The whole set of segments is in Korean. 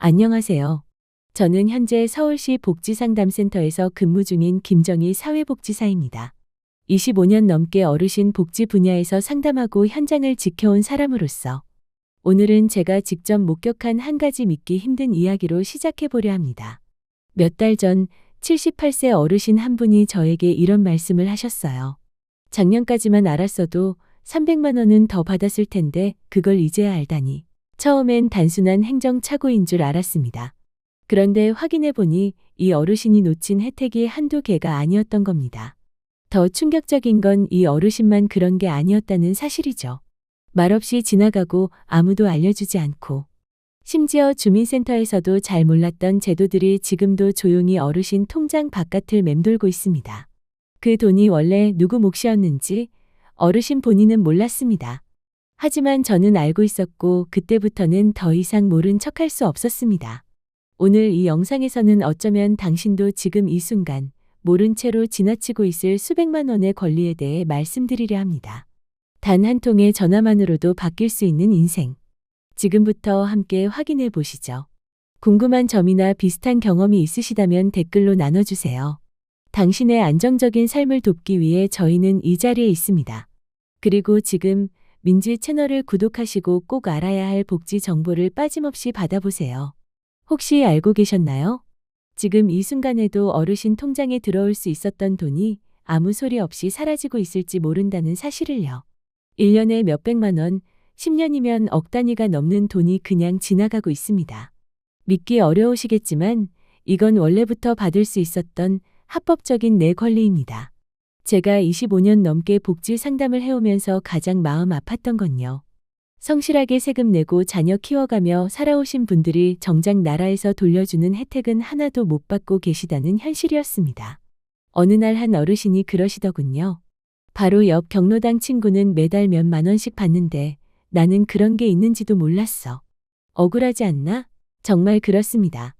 안녕하세요. 저는 현재 서울시 복지상담센터에서 근무 중인 김정희 사회복지사입니다. 25년 넘게 어르신 복지 분야에서 상담하고 현장을 지켜온 사람으로서 오늘은 제가 직접 목격한 한 가지 믿기 힘든 이야기로 시작해 보려 합니다. 몇 달 전 78세 어르신 한 분이 저에게 이런 말씀을 하셨어요. 작년까지만 알았어도 300만 원은 더 받았을 텐데 그걸 이제야 알다니. 처음엔 단순한 행정착오인 줄 알았습니다. 그런데 확인해 보니 이 어르신이 놓친 혜택이 한두 개가 아니었던 겁니다. 더 충격적인 건 이 어르신만 그런 게 아니었다는 사실이죠. 말없이 지나가고 아무도 알려주지 않고 심지어 주민센터에서도 잘 몰랐던 제도들이 지금도 조용히 어르신 통장 바깥을 맴돌고 있습니다. 그 돈이 원래 누구 몫이었는지 어르신 본인은 몰랐습니다. 하지만 저는 알고 있었고 그때부터는 더 이상 모른 척할 수 없었습니다. 오늘 이 영상에서는 어쩌면 당신도 지금 이 순간 모른 채로 지나치고 있을 수백만 원의 권리에 대해 말씀드리려 합니다. 단 한 통의 전화만으로도 바뀔 수 있는 인생. 지금부터 함께 확인해 보시죠. 궁금한 점이나 비슷한 경험이 있으시다면 댓글로 나눠주세요. 당신의 안정적인 삶을 돕기 위해 저희는 이 자리에 있습니다. 그리고 지금 민지 채널을 구독하시고 꼭 알아야 할 복지 정보를 빠짐없이 받아보세요. 혹시 알고 계셨나요? 지금 이 순간에도 어르신 통장에 들어올 수 있었던 돈이 아무 소리 없이 사라지고 있을지 모른다는 사실을요. 1년에 몇백만 원, 10년이면 억 단위가 넘는 돈이 그냥 지나가고 있습니다. 믿기 어려우시겠지만 이건 원래부터 받을 수 있었던 합법적인 내 권리입니다. 제가 25년 넘게 복지 상담을 해오면서 가장 마음 아팠던 건요. 성실하게 세금 내고 자녀 키워가며 살아오신 분들이 정작 나라에서 돌려주는 혜택은 하나도 못 받고 계시다는 현실이었습니다. 어느 날 한 어르신이 그러시더군요. 바로 옆 경로당 친구는 매달 몇만 원씩 받는데 나는 그런 게 있는지도 몰랐어. 억울하지 않나? 정말 그렇습니다.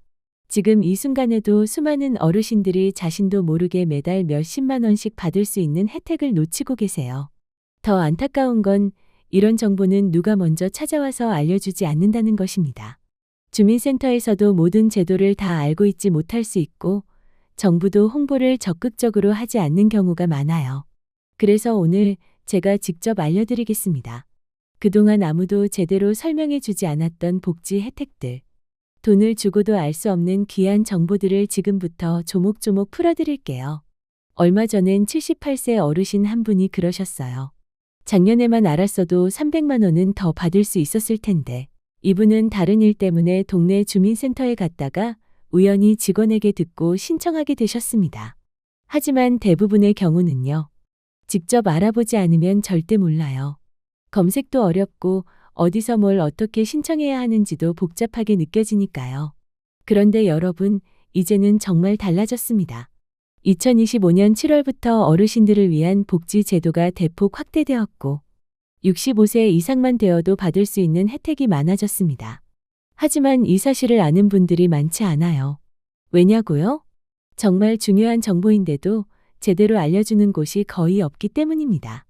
지금 이 순간에도 수많은 어르신들이 자신도 모르게 매달 몇십만 원씩 받을 수 있는 혜택을 놓치고 계세요. 더 안타까운 건 이런 정보는 누가 먼저 찾아와서 알려주지 않는다는 것입니다. 주민센터에서도 모든 제도를 다 알고 있지 못할 수 있고 정부도 홍보를 적극적으로 하지 않는 경우가 많아요. 그래서 오늘 제가 직접 알려드리겠습니다. 그동안 아무도 제대로 설명해 주지 않았던 복지 혜택들. 돈을 주고도 알 수 없는 귀한 정보들을 지금부터 조목조목 풀어드릴게요. 얼마 전엔 78세 어르신 한 분이 그러셨어요. 작년에만 알았어도 300만 원은 더 받을 수 있었을 텐데. 이분은 다른 일 때문에 동네 주민센터에 갔다가 우연히 직원에게 듣고 신청하게 되셨습니다. 하지만 대부분의 경우는요. 직접 알아보지 않으면 절대 몰라요. 검색도 어렵고 어디서 뭘 어떻게 신청해야 하는지도 복잡하게 느껴지니까요. 그런데 여러분, 이제는 정말 달라졌습니다. 2025년 7월부터 어르신들을 위한 복지 제도가 대폭 확대되었고 65세 이상만 되어도 받을 수 있는 혜택이 많아졌습니다. 하지만 이 사실을 아는 분들이 많지 않아요. 왜냐고요? 정말 중요한 정보인데도 제대로 알려주는 곳이 거의 없기 때문입니다.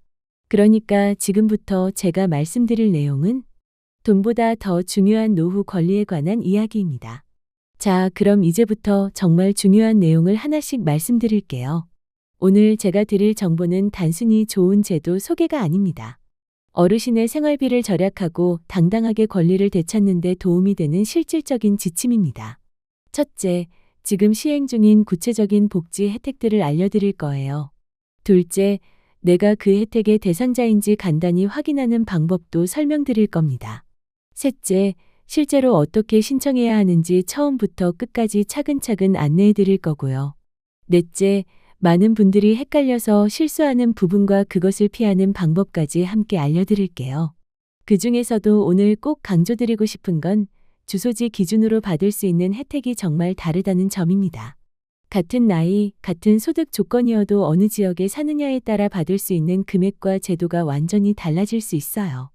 그러니까 지금부터 제가 말씀드릴 내용은 돈보다 더 중요한 노후 권리에 관한 이야기입니다. 자, 그럼 이제부터 정말 중요한 내용을 하나씩 말씀드릴게요. 오늘 제가 드릴 정보는 단순히 좋은 제도 소개가 아닙니다. 어르신의 생활비를 절약하고 당당하게 권리를 되찾는 데 도움이 되는 실질적인 지침입니다. 첫째, 지금 시행 중인 구체적인 복지 혜택들을 알려드릴 거예요. 둘째, 내가 그 혜택의 대상자인지 간단히 확인하는 방법도 설명드릴 겁니다. 셋째, 실제로 어떻게 신청해야 하는지 처음부터 끝까지 차근차근 안내해 드릴 거고요. 넷째, 많은 분들이 헷갈려서 실수하는 부분과 그것을 피하는 방법까지 함께 알려드릴게요. 그 중에서도 오늘 꼭 강조드리고 싶은 건 주소지 기준으로 받을 수 있는 혜택이 정말 다르다는 점입니다. 같은 나이, 같은 소득 조건이어도 어느 지역에 사느냐에 따라 받을 수 있는 금액과 제도가 완전히 달라질 수 있어요.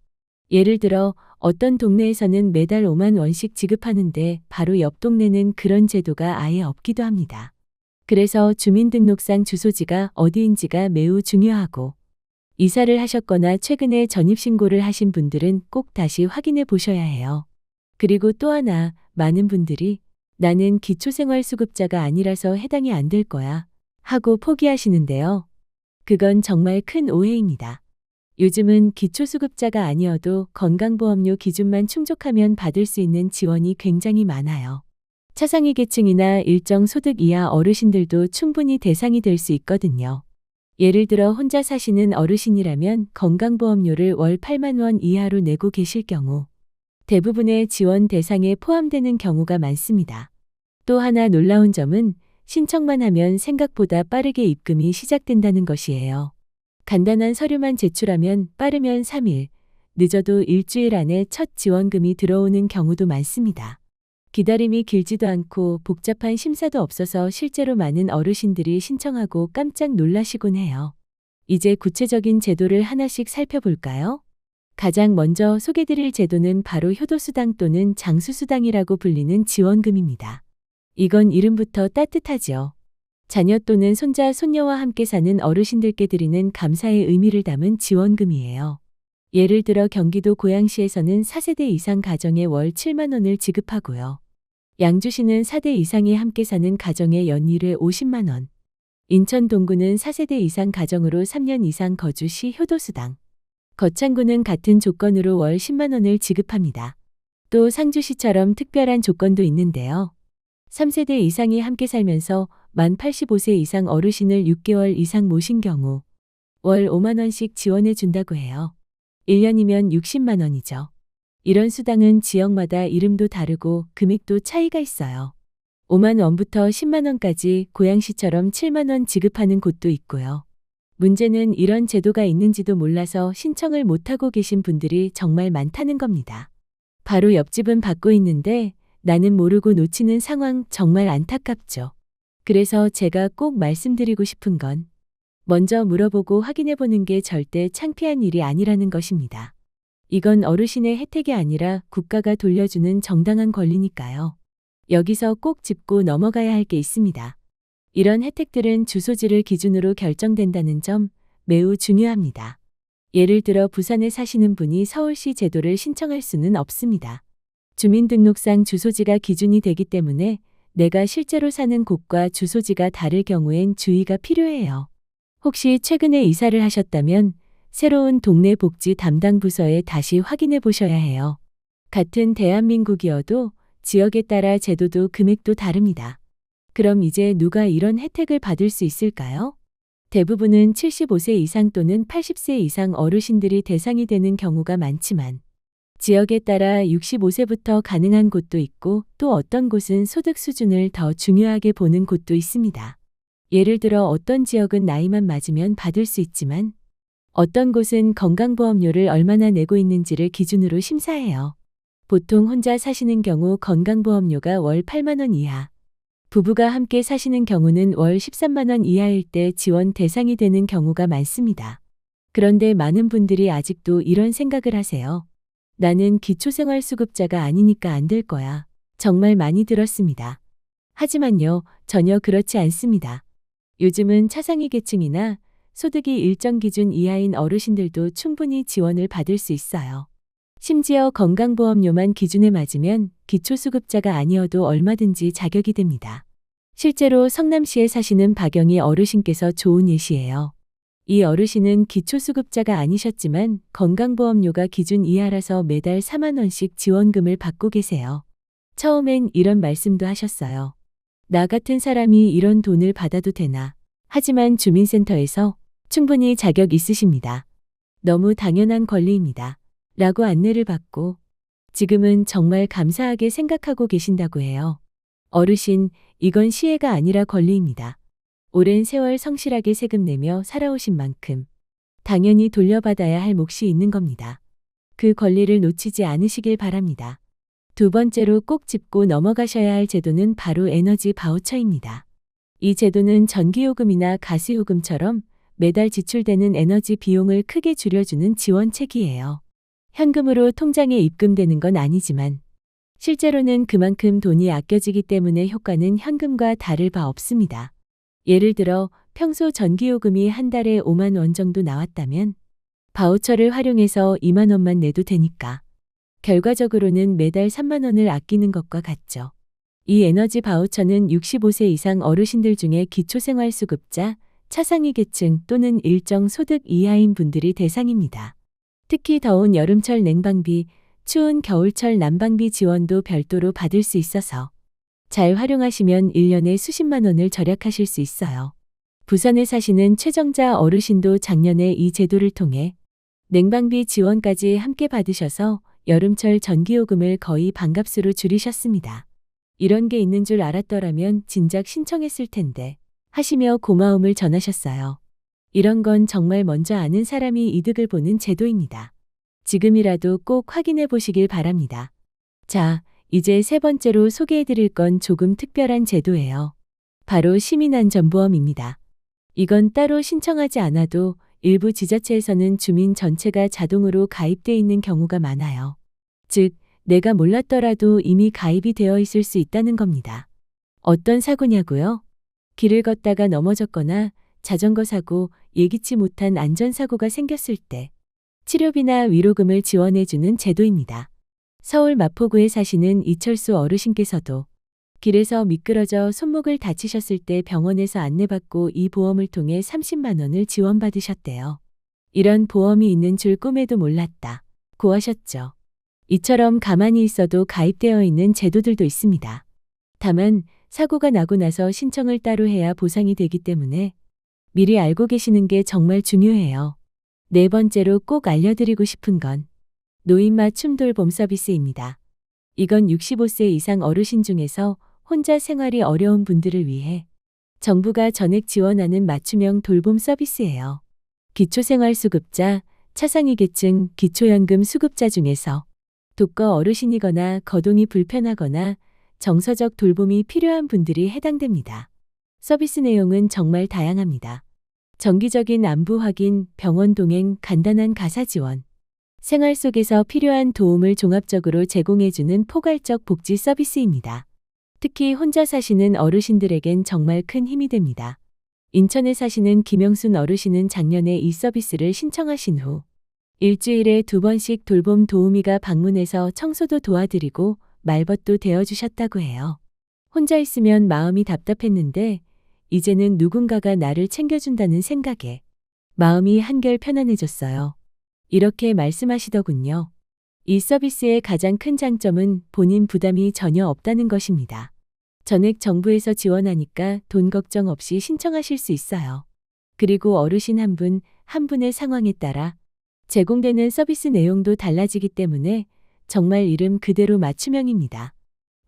예를 들어 어떤 동네에서는 매달 5만 원씩 지급하는데 바로 옆 동네는 그런 제도가 아예 없기도 합니다. 그래서 주민등록상 주소지가 어디인지가 매우 중요하고 이사를 하셨거나 최근에 전입신고를 하신 분들은 꼭 다시 확인해 보셔야 해요. 그리고 또 하나, 많은 분들이 나는 기초생활수급자가 아니라서 해당이 안 될 거야 하고 포기하시는데요. 그건 정말 큰 오해입니다. 요즘은 기초수급자가 아니어도 건강보험료 기준만 충족하면 받을 수 있는 지원이 굉장히 많아요. 차상위 계층이나 일정 소득 이하 어르신들도 충분히 대상이 될 수 있거든요. 예를 들어 혼자 사시는 어르신이라면 건강보험료를 월 8만 원 이하로 내고 계실 경우 대부분의 지원 대상에 포함되는 경우가 많습니다. 또 하나 놀라운 점은 신청만 하면 생각보다 빠르게 입금이 시작된다는 것이에요. 간단한 서류만 제출하면 빠르면 3일, 늦어도 일주일 안에 첫 지원금이 들어오는 경우도 많습니다. 기다림이 길지도 않고 복잡한 심사도 없어서 실제로 많은 어르신들이 신청하고 깜짝 놀라시곤 해요. 이제 구체적인 제도를 하나씩 살펴볼까요? 가장 먼저 소개드릴 제도는 바로 효도수당 또는 장수수당이라고 불리는 지원금입니다. 이건 이름부터 따뜻하죠. 자녀 또는 손자, 손녀와 함께 사는 어르신들께 드리는 감사의 의미를 담은 지원금이에요. 예를 들어 경기도 고양시에서는 4세대 이상 가정에 월 7만 원을 지급하고요. 양주시는 4대 이상이 함께 사는 가정에 연일에 50만 원. 인천 동구는 4세대 이상 가정으로 3년 이상 거주 시 효도수당. 거창구는 같은 조건으로 월 10만 원을 지급합니다. 또 상주시처럼 특별한 조건도 있는데요. 3세대 이상이 함께 살면서 만 85세 이상 어르신을 6개월 이상 모신 경우 월 5만 원씩 지원해 준다고 해요. 1년이면 60만 원이죠. 이런 수당은 지역마다 이름도 다르고 금액도 차이가 있어요. 5만 원부터 10만 원까지 고양시처럼 7만 원 지급하는 곳도 있고요. 문제는 이런 제도가 있는지도 몰라서 신청을 못하고 계신 분들이 정말 많다는 겁니다. 바로 옆집은 받고 있는데 나는 모르고 놓치는 상황 정말 안타깝죠. 그래서 제가 꼭 말씀드리고 싶은 건 먼저 물어보고 확인해 보는 게 절대 창피한 일이 아니라는 것입니다. 이건 어르신의 혜택이 아니라 국가가 돌려주는 정당한 권리니까요. 여기서 꼭 짚고 넘어가야 할 게 있습니다. 이런 혜택들은 주소지를 기준으로 결정된다는 점 매우 중요합니다. 예를 들어 부산에 사시는 분이 서울시 제도를 신청할 수는 없습니다. 주민등록상 주소지가 기준이 되기 때문에 내가 실제로 사는 곳과 주소지가 다를 경우엔 주의가 필요해요. 혹시 최근에 이사를 하셨다면 새로운 동네 복지 담당 부서에 다시 확인해 보셔야 해요. 같은 대한민국이어도 지역에 따라 제도도 금액도 다릅니다. 그럼 이제 누가 이런 혜택을 받을 수 있을까요? 대부분은 75세 이상 또는 80세 이상 어르신들이 대상이 되는 경우가 많지만 지역에 따라 65세부터 가능한 곳도 있고 또 어떤 곳은 소득 수준을 더 중요하게 보는 곳도 있습니다. 예를 들어 어떤 지역은 나이만 맞으면 받을 수 있지만 어떤 곳은 건강보험료를 얼마나 내고 있는지를 기준으로 심사해요. 보통 혼자 사시는 경우 건강보험료가 월 8만 원 이하, 부부가 함께 사시는 경우는 월 13만 원 이하일 때 지원 대상이 되는 경우가 많습니다. 그런데 많은 분들이 아직도 이런 생각을 하세요. 나는 기초생활수급자가 아니니까 안 될 거야. 정말 많이 들었습니다. 하지만요, 전혀 그렇지 않습니다. 요즘은 차상위 계층이나 소득이 일정 기준 이하인 어르신들도 충분히 지원을 받을 수 있어요. 심지어 건강보험료만 기준에 맞으면 기초수급자가 아니어도 얼마든지 자격이 됩니다. 실제로 성남시에 사시는 박영희 어르신께서 좋은 예시예요. 이 어르신은 기초수급자가 아니셨지만 건강보험료가 기준 이하라서 매달 4만 원씩 지원금을 받고 계세요. 처음엔 이런 말씀도 하셨어요. 나 같은 사람이 이런 돈을 받아도 되나? 하지만 주민센터에서 충분히 자격 있으십니다. 너무 당연한 권리입니다. 라고 안내를 받고 지금은 정말 감사하게 생각하고 계신다고 해요. 어르신, 이건 시혜가 아니라 권리입니다. 오랜 세월 성실하게 세금 내며 살아오신 만큼 당연히 돌려받아야 할 몫이 있는 겁니다. 그 권리를 놓치지 않으시길 바랍니다. 두 번째로 꼭 짚고 넘어가셔야 할 제도는 바로 에너지 바우처입니다. 이 제도는 전기요금이나 가스요금처럼 매달 지출되는 에너지 비용을 크게 줄여주는 지원책이에요. 현금으로 통장에 입금되는 건 아니지만 실제로는 그만큼 돈이 아껴지기 때문에 효과는 현금과 다를 바 없습니다. 예를 들어 평소 전기요금이 한 달에 5만 원 정도 나왔다면 바우처를 활용해서 2만 원만 내도 되니까 결과적으로는 매달 3만 원을 아끼는 것과 같죠. 이 에너지 바우처는 65세 이상 어르신들 중에 기초생활수급자, 차상위 계층 또는 일정 소득 이하인 분들이 대상입니다. 특히 더운 여름철 냉방비, 추운 겨울철 난방비 지원도 별도로 받을 수 있어서 잘 활용하시면 1년에 수십만 원을 절약하실 수 있어요. 부산에 사시는 최정자 어르신도 작년에 이 제도를 통해 냉방비 지원까지 함께 받으셔서 여름철 전기요금을 거의 반값으로 줄이셨습니다. 이런 게 있는 줄 알았더라면 진작 신청했을 텐데 하시며 고마움을 전하셨어요. 이런 건 정말 먼저 아는 사람이 이득을 보는 제도입니다. 지금이라도 꼭 확인해 보시길 바랍니다. 자, 이제 세 번째로 소개해 드릴 건 조금 특별한 제도예요. 바로 시민안전보험입니다. 이건 따로 신청하지 않아도 일부 지자체에서는 주민 전체가 자동으로 가입돼 있는 경우가 많아요. 즉, 내가 몰랐더라도 이미 가입이 되어 있을 수 있다는 겁니다. 어떤 사고냐고요? 길을 걷다가 넘어졌거나 자전거 사고, 예기치 못한 안전사고가 생겼을 때 치료비나 위로금을 지원해주는 제도입니다. 서울 마포구에 사시는 이철수 어르신께서도 길에서 미끄러져 손목을 다치셨을 때 병원에서 안내받고 이 보험을 통해 30만 원을 지원받으셨대요. 이런 보험이 있는 줄 꿈에도 몰랐다 고 하셨죠. 이처럼 가만히 있어도 가입되어 있는 제도들도 있습니다. 다만 사고가 나고 나서 신청을 따로 해야 보상이 되기 때문에 미리 알고 계시는 게 정말 중요해요. 네 번째로 꼭 알려드리고 싶은 건 노인 맞춤 돌봄 서비스입니다. 이건 65세 이상 어르신 중에서 혼자 생활이 어려운 분들을 위해 정부가 전액 지원하는 맞춤형 돌봄 서비스예요. 기초생활수급자, 차상위 계층, 기초연금 수급자 중에서 독거 어르신이거나 거동이 불편하거나 정서적 돌봄이 필요한 분들이 해당됩니다. 서비스 내용은 정말 다양합니다. 정기적인 안부 확인, 병원 동행, 간단한 가사 지원, 생활 속에서 필요한 도움을 종합적으로 제공해주는 포괄적 복지 서비스입니다. 특히 혼자 사시는 어르신들에겐 정말 큰 힘이 됩니다. 인천에 사시는 김영순 어르신은 작년에 이 서비스를 신청하신 후 일주일에 2번씩 돌봄 도우미가 방문해서 청소도 도와드리고 말벗도 대어주셨다고 해요. 혼자 있으면 마음이 답답했는데 이제는 누군가가 나를 챙겨준다는 생각에 마음이 한결 편안해졌어요. 이렇게 말씀하시더군요. 이 서비스의 가장 큰 장점은 본인 부담이 전혀 없다는 것입니다. 전액 정부에서 지원하니까 돈 걱정 없이 신청하실 수 있어요. 그리고 어르신 한 분, 한 분의 상황에 따라 제공되는 서비스 내용도 달라지기 때문에 정말 이름 그대로 맞춤형입니다.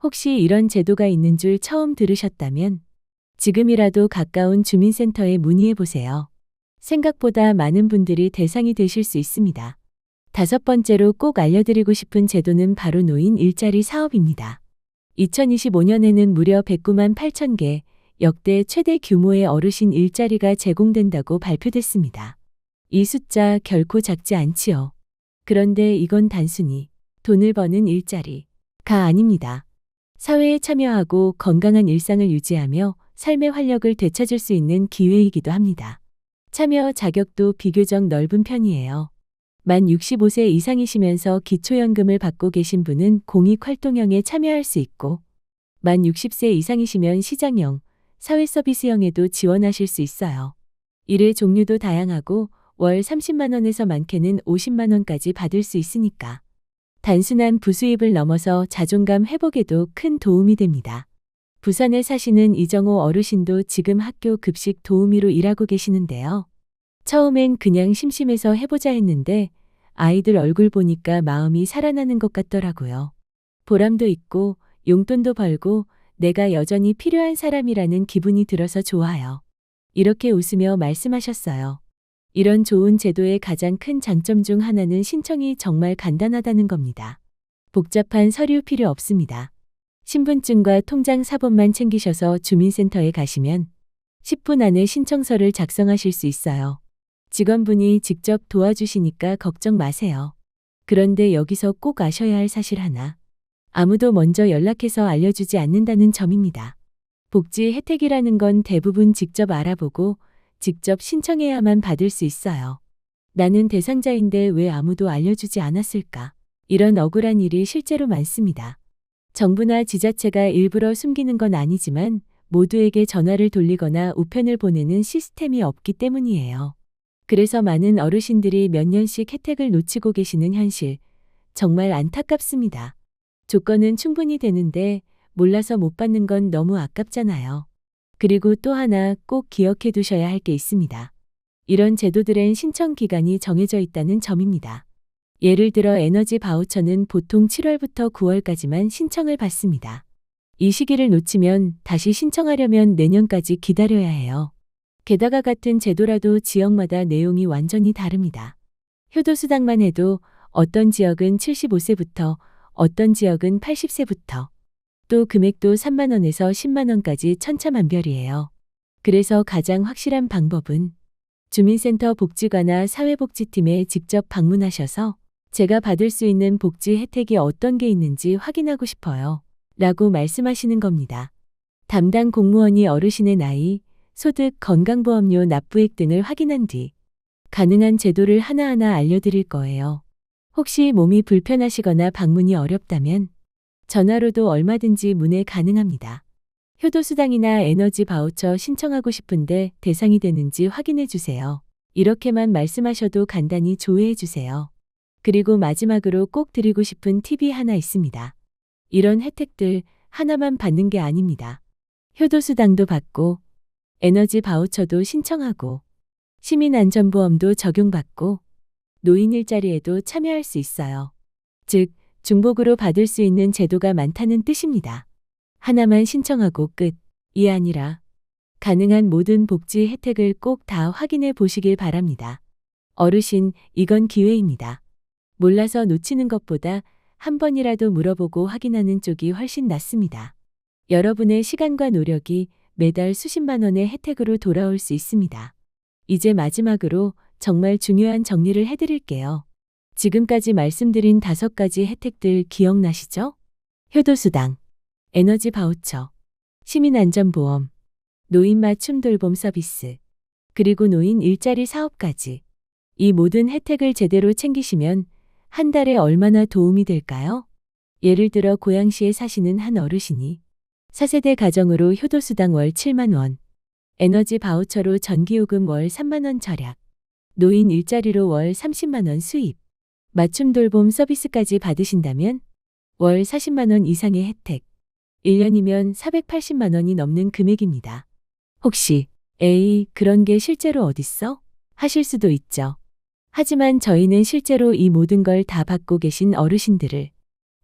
혹시 이런 제도가 있는 줄 처음 들으셨다면 지금이라도 가까운 주민센터에 문의해 보세요. 생각보다 많은 분들이 대상이 되실 수 있습니다. 다섯 번째로 꼭 알려드리고 싶은 제도는 바로 노인 일자리 사업입니다. 2025년에는 무려 109만 8천 개, 역대 최대 규모의 어르신 일자리가 제공된다고 발표됐습니다. 이 숫자 결코 작지 않지요. 그런데 이건 단순히 돈을 버는 일자리가 아닙니다. 사회에 참여하고 건강한 일상을 유지하며 삶의 활력을 되찾을 수 있는 기회이기도 합니다. 참여 자격도 비교적 넓은 편이에요. 만 65세 이상이시면서 기초연금을 받고 계신 분은 공익활동형에 참여할 수 있고 만 60세 이상이시면 시장형, 사회서비스형에도 지원하실 수 있어요. 일의 종류도 다양하고 월 30만 원에서 많게는 50만 원까지 받을 수 있으니까 단순한 부수입을 넘어서 자존감 회복에도 큰 도움이 됩니다. 부산에 사시는 이정호 어르신도 지금 학교 급식 도우미로 일하고 계시는데요. 처음엔 그냥 심심해서 해보자 했는데 아이들 얼굴 보니까 마음이 살아나는 것 같더라고요. 보람도 있고 용돈도 벌고 내가 여전히 필요한 사람이라는 기분이 들어서 좋아요. 이렇게 웃으며 말씀하셨어요. 이런 좋은 제도의 가장 큰 장점 중 하나는 신청이 정말 간단하다는 겁니다. 복잡한 서류 필요 없습니다. 신분증과 통장 사본만 챙기셔서 주민센터에 가시면 10분 안에 신청서를 작성하실 수 있어요. 직원분이 직접 도와주시니까 걱정 마세요. 그런데 여기서 꼭 아셔야 할 사실 하나. 아무도 먼저 연락해서 알려주지 않는다는 점입니다. 복지 혜택이라는 건 대부분 직접 알아보고 직접 신청해야만 받을 수 있어요. 나는 대상자인데 왜 아무도 알려주지 않았을까? 이런 억울한 일이 실제로 많습니다. 정부나 지자체가 일부러 숨기는 건 아니지만 모두에게 전화를 돌리거나 우편을 보내는 시스템이 없기 때문이에요. 그래서 많은 어르신들이 몇 년씩 혜택을 놓치고 계시는 현실, 정말 안타깝습니다. 조건은 충분히 되는데 몰라서 못 받는 건 너무 아깝잖아요. 그리고 또 하나 꼭 기억해 두셔야 할 게 있습니다. 이런 제도들엔 신청 기간이 정해져 있다는 점입니다. 예를 들어 에너지 바우처는 보통 7월부터 9월까지만 신청을 받습니다. 이 시기를 놓치면 다시 신청하려면 내년까지 기다려야 해요. 게다가 같은 제도라도 지역마다 내용이 완전히 다릅니다. 효도수당만 해도 어떤 지역은 75세부터, 어떤 지역은 80세부터, 또 금액도 3만 원에서 10만 원까지 천차만별이에요. 그래서 가장 확실한 방법은 주민센터 복지과나 사회복지팀에 직접 방문하셔서 제가 받을 수 있는 복지 혜택이 어떤 게 있는지 확인하고 싶어요. 라고 말씀하시는 겁니다. 담당 공무원이 어르신의 나이, 소득, 건강보험료 납부액 등을 확인한 뒤 가능한 제도를 하나하나 알려드릴 거예요. 혹시 몸이 불편하시거나 방문이 어렵다면 전화로도 얼마든지 문의 가능합니다. 효도수당이나 에너지 바우처 신청하고 싶은데 대상이 되는지 확인해 주세요. 이렇게만 말씀하셔도 간단히 조회해 주세요. 그리고 마지막으로 꼭 드리고 싶은 팁이 하나 있습니다. 이런 혜택들 하나만 받는 게 아닙니다. 효도수당도 받고, 에너지 바우처도 신청하고, 시민안전보험도 적용받고, 노인 일자리에도 참여할 수 있어요. 즉, 중복으로 받을 수 있는 제도가 많다는 뜻입니다. 하나만 신청하고 끝이 아니라 가능한 모든 복지 혜택을 꼭 다 확인해 보시길 바랍니다. 어르신, 이건 기회입니다. 몰라서 놓치는 것보다 한 번이라도 물어보고 확인하는 쪽이 훨씬 낫습니다. 여러분의 시간과 노력이 매달 수십만 원의 혜택으로 돌아올 수 있습니다. 이제 마지막으로 정말 중요한 정리를 해드릴게요. 지금까지 말씀드린 5가지 혜택들 기억나시죠? 효도수당, 에너지 바우처, 시민안전보험, 노인 맞춤 돌봄 서비스, 그리고 노인 일자리 사업까지. 이 모든 혜택을 제대로 챙기시면 한 달에 얼마나 도움이 될까요? 예를 들어 고양시에 사시는 한 어르신이 4세대 가정으로 효도수당 월 7만 원, 에너지 바우처로 전기요금 월 3만 원 절약, 노인 일자리로 월 30만 원 수입, 맞춤 돌봄 서비스까지 받으신다면 월 40만 원 이상의 혜택, 1년이면 480만 원이 넘는 금액입니다. 혹시 에이, 그런 게 실제로 어딨어? 하실 수도 있죠. 하지만 저희는 실제로 이 모든 걸 다 받고 계신 어르신들을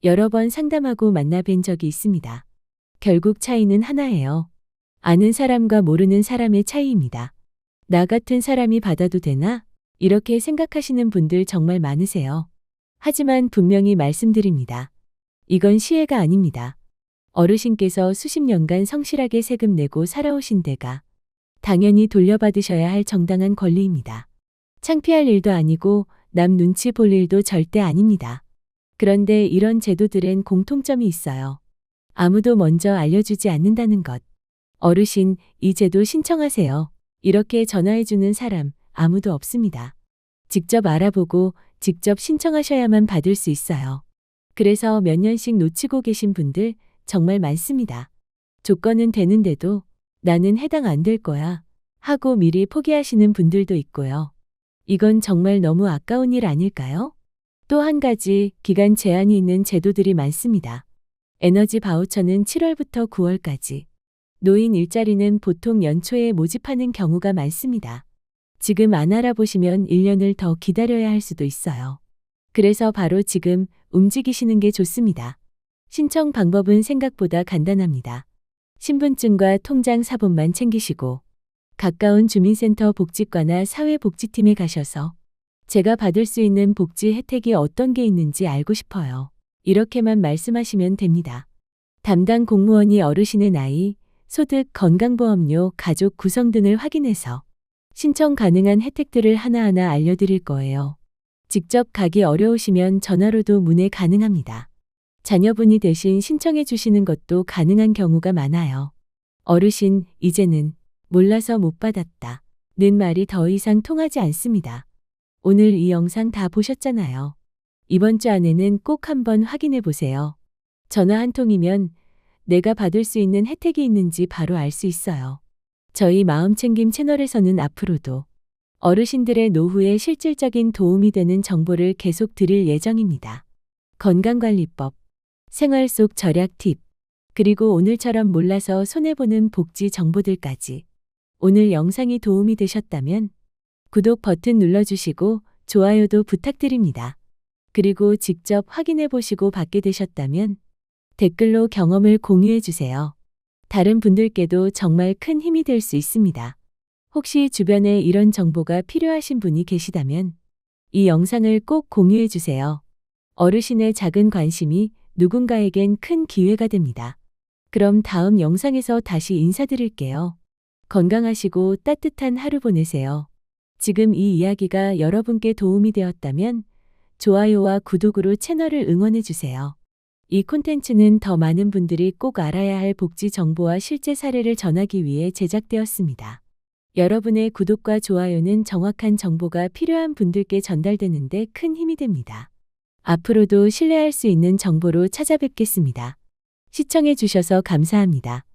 여러 번 상담하고 만나뵌 적이 있습니다. 결국 차이는 하나예요. 아는 사람과 모르는 사람의 차이입니다. 나 같은 사람이 받아도 되나? 이렇게 생각하시는 분들 정말 많으세요. 하지만 분명히 말씀드립니다. 이건 시혜가 아닙니다. 어르신께서 수십 년간 성실하게 세금 내고 살아오신 데가 당연히 돌려받으셔야 할 정당한 권리입니다. 창피할 일도 아니고 남 눈치 볼 일도 절대 아닙니다. 그런데 이런 제도들엔 공통점이 있어요. 아무도 먼저 알려주지 않는다는 것. 어르신, 이 제도 신청하세요. 이렇게 전화해주는 사람 아무도 없습니다. 직접 알아보고 직접 신청하셔야만 받을 수 있어요. 그래서 몇 년씩 놓치고 계신 분들 정말 많습니다. 조건은 되는데도 나는 해당 안 될 거야 하고 미리 포기하시는 분들도 있고요. 이건 정말 너무 아까운 일 아닐까요? 또 한 가지 기간 제한이 있는 제도들이 많습니다. 에너지 바우처는 7월부터 9월까지, 노인 일자리는 보통 연초에 모집하는 경우가 많습니다. 지금 안 알아보시면 1년을 더 기다려야 할 수도 있어요. 그래서 바로 지금 움직이시는 게 좋습니다. 신청 방법은 생각보다 간단합니다. 신분증과 통장 사본만 챙기시고 가까운 주민센터 복지과나 사회복지팀에 가셔서 제가 받을 수 있는 복지 혜택이 어떤 게 있는지 알고 싶어요. 이렇게만 말씀하시면 됩니다. 담당 공무원이 어르신의 나이, 소득, 건강보험료, 가족 구성 등을 확인해서 신청 가능한 혜택들을 하나하나 알려드릴 거예요. 직접 가기 어려우시면 전화로도 문의 가능합니다. 자녀분이 대신 신청해 주시는 것도 가능한 경우가 많아요. 어르신, 이제는 몰라서 못 받았다 는 말이 더 이상 통하지 않습니다. 오늘 이 영상 다 보셨잖아요. 이번 주 안에는 꼭 한번 확인해 보세요. 전화 한 통이면 내가 받을 수 있는 혜택이 있는지 바로 알 수 있어요. 저희 마음챙김 채널에서는 앞으로도 어르신들의 노후에 실질적인 도움이 되는 정보를 계속 드릴 예정입니다. 건강관리법, 생활 속 절약 팁, 그리고 오늘처럼 몰라서 손해보는 복지 정보들까지. 오늘 영상이 도움이 되셨다면 구독 버튼 눌러주시고 좋아요도 부탁드립니다. 그리고 직접 확인해 보시고 받게 되셨다면 댓글로 경험을 공유해 주세요. 다른 분들께도 정말 큰 힘이 될 수 있습니다. 혹시 주변에 이런 정보가 필요하신 분이 계시다면 이 영상을 꼭 공유해 주세요. 어르신의 작은 관심이 누군가에겐 큰 기회가 됩니다. 그럼 다음 영상에서 다시 인사드릴게요. 건강하시고 따뜻한 하루 보내세요. 지금 이 이야기가 여러분께 도움이 되었다면 좋아요와 구독으로 채널을 응원해 주세요. 이 콘텐츠는 더 많은 분들이 꼭 알아야 할 복지 정보와 실제 사례를 전하기 위해 제작되었습니다. 여러분의 구독과 좋아요는 정확한 정보가 필요한 분들께 전달되는 데 큰 힘이 됩니다. 앞으로도 신뢰할 수 있는 정보로 찾아뵙겠습니다. 시청해 주셔서 감사합니다.